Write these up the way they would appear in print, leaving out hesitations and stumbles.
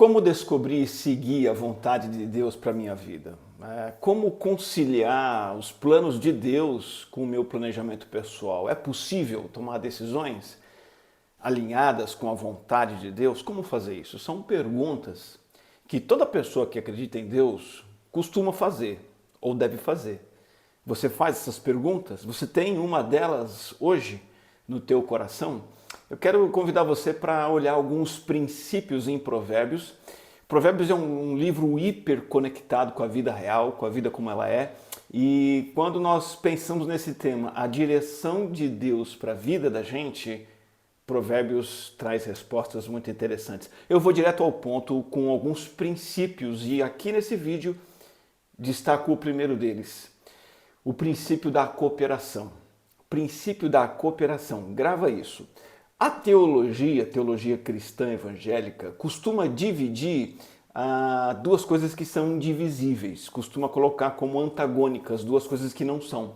Como descobrir e seguir a vontade de Deus para a minha vida? Como conciliar os planos de Deus com o meu planejamento pessoal? É possível tomar decisões alinhadas com a vontade de Deus? Como fazer isso? São perguntas que toda pessoa que acredita em Deus costuma fazer ou deve fazer. Você faz essas perguntas? Você tem uma delas hoje no teu coração? Eu quero convidar você para olhar alguns princípios em Provérbios. Provérbios é um livro hiper conectado com a vida real, com a vida como ela é. E quando nós pensamos nesse tema, a direção de Deus para a vida da gente, Provérbios traz respostas muito interessantes. Eu vou direto ao ponto com alguns princípios e aqui nesse vídeo destaco o primeiro deles. O princípio da cooperação. O princípio da cooperação. Grava isso. A teologia cristã evangélica, costuma dividir duas coisas que são indivisíveis, costuma colocar como antagônicas duas coisas que não são,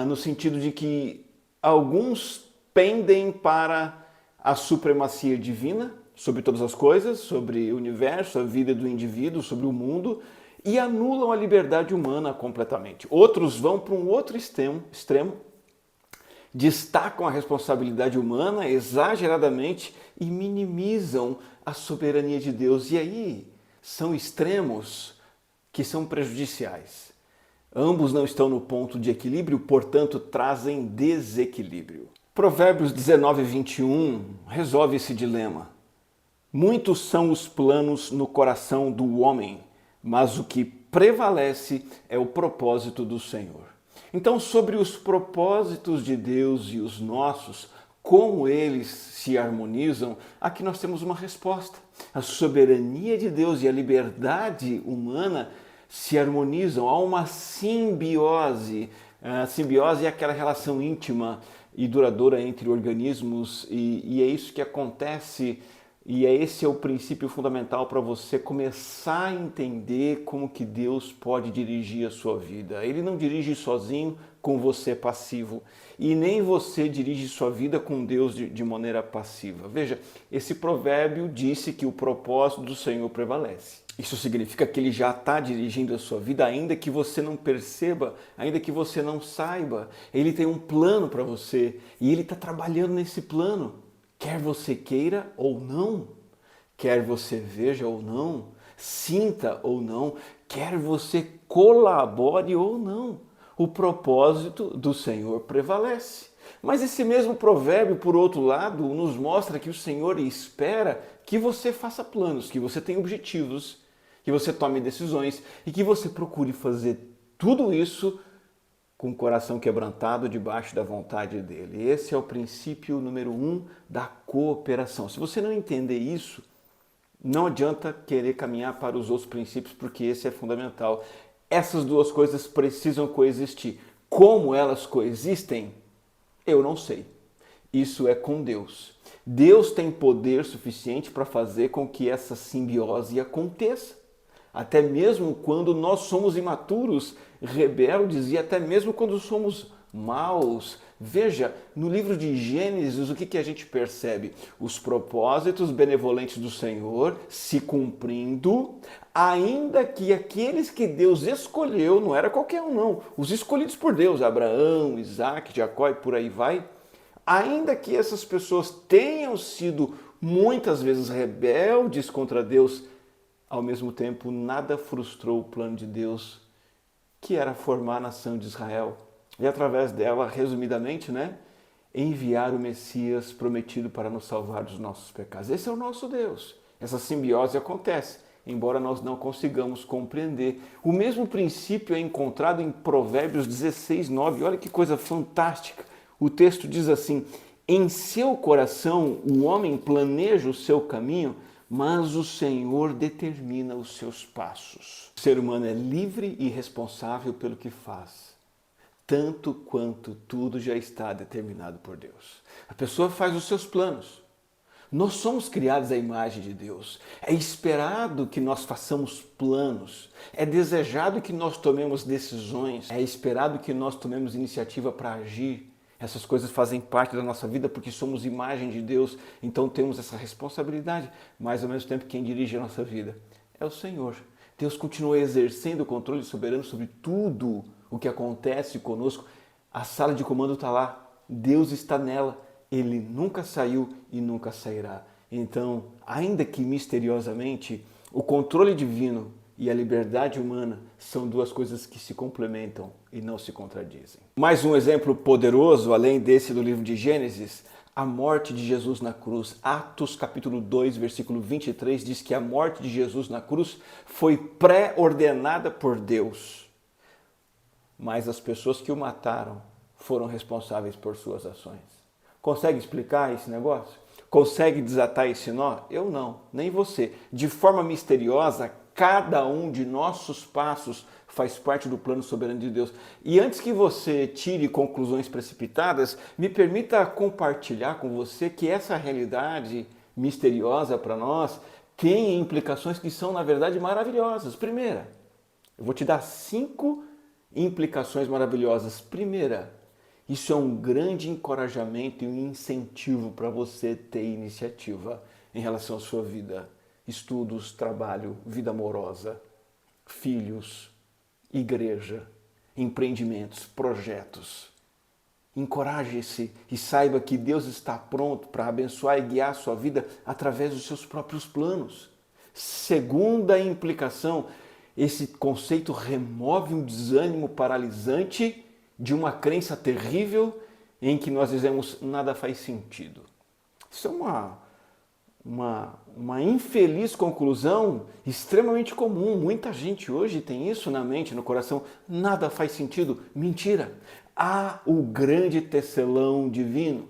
no sentido de que alguns pendem para a supremacia divina sobre todas as coisas, sobre o universo, a vida do indivíduo, sobre o mundo, e anulam a liberdade humana completamente. Outros vão para um outro extremo, destacam a responsabilidade humana exageradamente e minimizam a soberania de Deus. E aí são extremos que são prejudiciais. Ambos não estão no ponto de equilíbrio, portanto trazem desequilíbrio. Provérbios 19:21 resolve esse dilema. Muitos são os planos no coração do homem, mas o que prevalece é o propósito do Senhor. Então, sobre os propósitos de Deus e os nossos, como eles se harmonizam, aqui nós temos uma resposta. A soberania de Deus e a liberdade humana se harmonizam, há uma simbiose. A simbiose é aquela relação íntima e duradoura entre organismos e é isso que acontece. E esse é o princípio fundamental para você começar a entender como que Deus pode dirigir a sua vida. Ele não dirige sozinho com você passivo e nem você dirige sua vida com Deus de maneira passiva. Veja, esse provérbio disse que o propósito do Senhor prevalece. Isso significa que Ele já está dirigindo a sua vida, ainda que você não perceba, ainda que você não saiba. Ele tem um plano para você e Ele está trabalhando nesse plano. Quer você queira ou não, quer você veja ou não, sinta ou não, quer você colabore ou não, o propósito do Senhor prevalece. Mas esse mesmo provérbio, por outro lado, nos mostra que o Senhor espera que você faça planos, que você tenha objetivos, que você tome decisões e que você procure fazer tudo isso com o coração quebrantado debaixo da vontade dele. Esse é o princípio número 1 da cooperação. Se você não entender isso, não adianta querer caminhar para os outros princípios, porque esse é fundamental. Essas duas coisas precisam coexistir. Como elas coexistem, eu não sei. Isso é com Deus. Deus tem poder suficiente para fazer com que essa simbiose aconteça. Até mesmo quando nós somos imaturos, rebeldes e até mesmo quando somos maus. Veja, no livro de Gênesis, o que a gente percebe? Os propósitos benevolentes do Senhor se cumprindo, ainda que aqueles que Deus escolheu, não era qualquer um não, os escolhidos por Deus, Abraão, Isaac, Jacó e por aí vai, ainda que essas pessoas tenham sido muitas vezes rebeldes contra Deus, ao mesmo tempo, nada frustrou o plano de Deus, que era formar a nação de Israel. E através dela, resumidamente, enviar o Messias prometido para nos salvar dos nossos pecados. Esse é o nosso Deus. Essa simbiose acontece, embora nós não consigamos compreender. O mesmo princípio é encontrado em Provérbios 16:9. Olha que coisa fantástica. O texto diz assim: em seu coração o homem planeja o seu caminho, mas o Senhor determina os seus passos. O ser humano é livre e responsável pelo que faz, tanto quanto tudo já está determinado por Deus. A pessoa faz os seus planos. Nós somos criados à imagem de Deus. É esperado que nós façamos planos. É desejado que nós tomemos decisões. É esperado que nós tomemos iniciativa para agir. Essas coisas fazem parte da nossa vida porque somos imagem de Deus, então temos essa responsabilidade, mas ao mesmo tempo quem dirige a nossa vida é o Senhor. Deus continua exercendo o controle soberano sobre tudo o que acontece conosco. A sala de comando está lá, Deus está nela, Ele nunca saiu e nunca sairá. Então, ainda que misteriosamente, o controle divino e a liberdade humana são duas coisas que se complementam e não se contradizem. Mais um exemplo poderoso, além desse do livro de Gênesis, a morte de Jesus na cruz. Atos capítulo 2, versículo 23 diz que a morte de Jesus na cruz foi pré-ordenada por Deus, mas as pessoas que o mataram foram responsáveis por suas ações. Consegue explicar esse negócio? Consegue desatar esse nó? Eu não, nem você. De forma misteriosa, cada um de nossos passos faz parte do plano soberano de Deus. E antes que você tire conclusões precipitadas, me permita compartilhar com você que essa realidade misteriosa para nós tem implicações que são, na verdade, maravilhosas. Primeira, eu vou te dar 5 implicações maravilhosas. Primeira, isso é um grande encorajamento e um incentivo para você ter iniciativa em relação à sua vida. Estudos, trabalho, vida amorosa, filhos, igreja, empreendimentos, projetos. Encoraje-se e saiba que Deus está pronto para abençoar e guiar a sua vida através dos seus próprios planos. Segunda implicação, esse conceito remove um desânimo paralisante de uma crença terrível em que nós dizemos nada faz sentido. Isso é uma infeliz conclusão extremamente comum. Muita gente hoje tem isso na mente, no coração. Nada faz sentido. Mentira. Há o grande tecelão divino.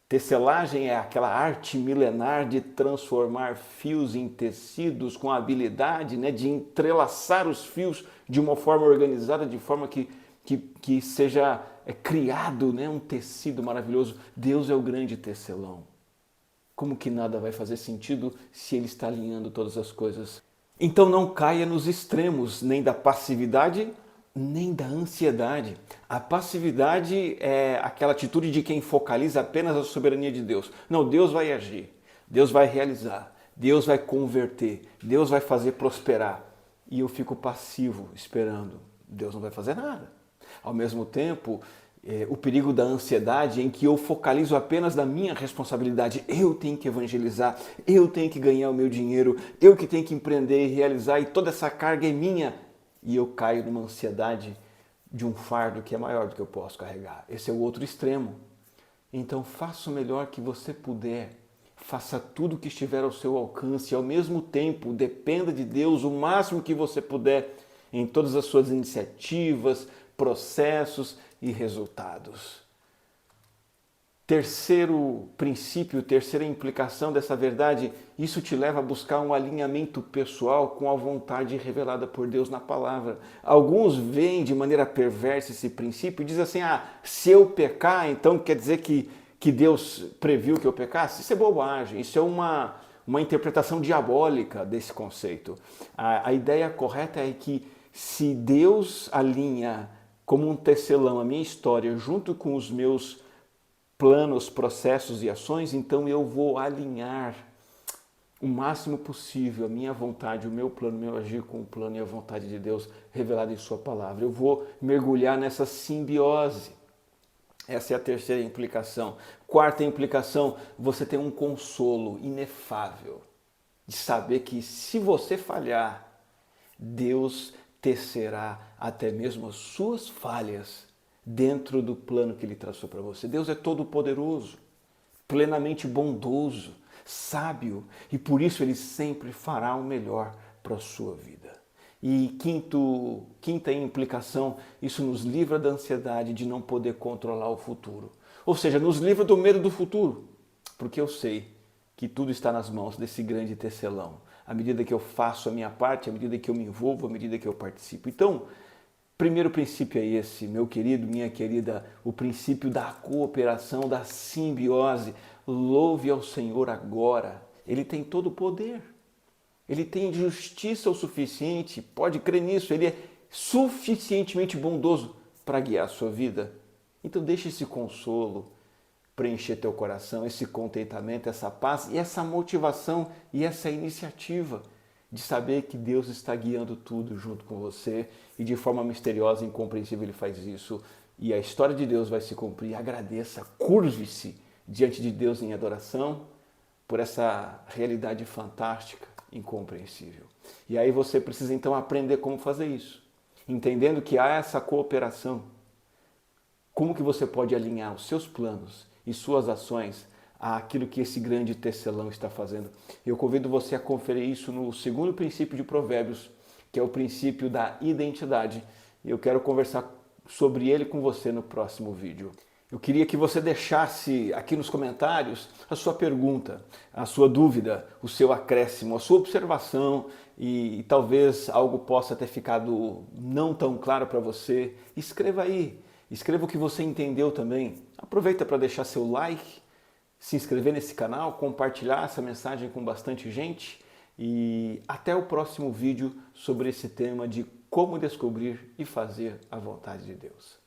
Tecelagem é aquela arte milenar de transformar fios em tecidos com a habilidade, de entrelaçar os fios de uma forma organizada, de forma que seja criado um tecido maravilhoso. Deus é o grande tecelão. Como que nada vai fazer sentido se Ele está alinhando todas as coisas? Então não caia nos extremos, nem da passividade, nem da ansiedade. A passividade é aquela atitude de quem focaliza apenas a soberania de Deus. Não, Deus vai agir, Deus vai realizar, Deus vai converter, Deus vai fazer prosperar. E eu fico passivo, esperando. Deus não vai fazer nada. Ao mesmo tempo, o perigo da ansiedade em que eu focalizo apenas na minha responsabilidade. Eu tenho que evangelizar, eu tenho que ganhar o meu dinheiro, eu que tenho que empreender e realizar, e toda essa carga é minha. E eu caio numa ansiedade de um fardo que é maior do que eu posso carregar. Esse é o outro extremo. Então faça o melhor que você puder. Faça tudo o que estiver ao seu alcance e ao mesmo tempo dependa de Deus o máximo que você puder em todas as suas iniciativas, processos e resultados. Terceiro princípio, terceira implicação dessa verdade, isso te leva a buscar um alinhamento pessoal com a vontade revelada por Deus na palavra. Alguns veem de maneira perversa esse princípio e dizem assim, se eu pecar, então quer dizer que Deus previu que eu pecasse? Isso é bobagem, isso é uma interpretação diabólica desse conceito. A ideia correta é que se Deus alinha como um tecelão a minha história junto com os meus planos, processos e ações, então eu vou alinhar o máximo possível a minha vontade, o meu plano, o meu agir com o plano e a vontade de Deus revelada em sua palavra. Eu vou mergulhar nessa simbiose. Essa é a terceira implicação. Quarta implicação, você tem um consolo inefável de saber que se você falhar, Deus tecerá até mesmo as suas falhas dentro do plano que Ele traçou para você. Deus é todo poderoso, plenamente bondoso, sábio, e por isso Ele sempre fará o melhor para a sua vida. E quinta implicação, isso nos livra da ansiedade de não poder controlar o futuro. Ou seja, nos livra do medo do futuro, porque eu sei que tudo está nas mãos desse grande tecelão. À medida que eu faço a minha parte, à medida que eu me envolvo, à medida que eu participo. Então, primeiro princípio é esse, meu querido, minha querida, o princípio da cooperação, da simbiose. Louve ao Senhor agora. Ele tem todo o poder. Ele tem justiça o suficiente, pode crer nisso. Ele é suficientemente bondoso para guiar a sua vida. Então deixe esse consolo preencher teu coração, esse contentamento, essa paz e essa motivação e essa iniciativa de saber que Deus está guiando tudo junto com você e de forma misteriosa e incompreensível Ele faz isso e a história de Deus vai se cumprir. Agradeça, curve-se diante de Deus em adoração por essa realidade fantástica, incompreensível. E aí você precisa então aprender como fazer isso, entendendo que há essa cooperação. Como que você pode alinhar os seus planos e suas ações àquilo que esse grande tecelão está fazendo? Eu convido você a conferir isso no segundo princípio de Provérbios, que é o princípio da identidade. Eu quero conversar sobre ele com você no próximo vídeo. Eu queria que você deixasse aqui nos comentários a sua pergunta, a sua dúvida, o seu acréscimo, a sua observação e talvez algo possa ter ficado não tão claro para você. Escreva aí, escreva o que você entendeu também. Aproveita para deixar seu like, se inscrever nesse canal, compartilhar essa mensagem com bastante gente e até o próximo vídeo sobre esse tema de como descobrir e fazer a vontade de Deus.